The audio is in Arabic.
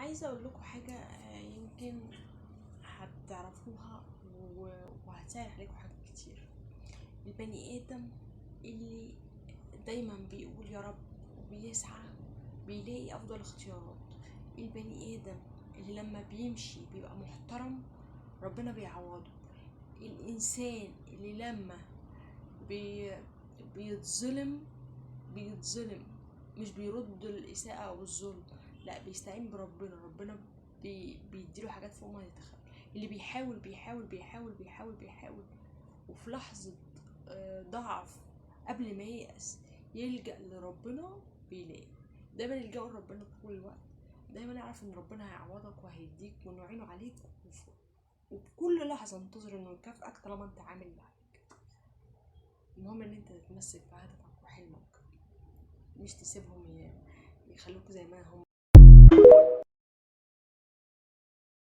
عايزه اقول لكم حاجه، يمكن هتعرفوها وهتسهل عليكم حاجات كتير. البني ادم اللي دايما بيقول يا رب وبيسعى بيلاقي افضل اختيارات. البني ادم اللي لما بيمشي بيبقى محترم ربنا بيعوضه. الانسان اللي لما بي بيتظلم مش بيرد الاساءة او الظلم، لا بيستعين بربنا. ربنا بيديله حاجات فوق ما يتخيل. اللي بيحاول وفي لحظة ضعف قبل ما ييأس يلجأ لربنا بيلاقي. دايما الجأوا لربنا طول الوقت، دايما اعرف ان ربنا هيعوضك وهيديك وانه عينه عليك، وبكل لحظة انتظر انه يكافئك طالما انت عامل اللي عليك. المهم ان انت تتمسك بهدفك وحلمك، مش تسيبهم يخلوك زي ما هم.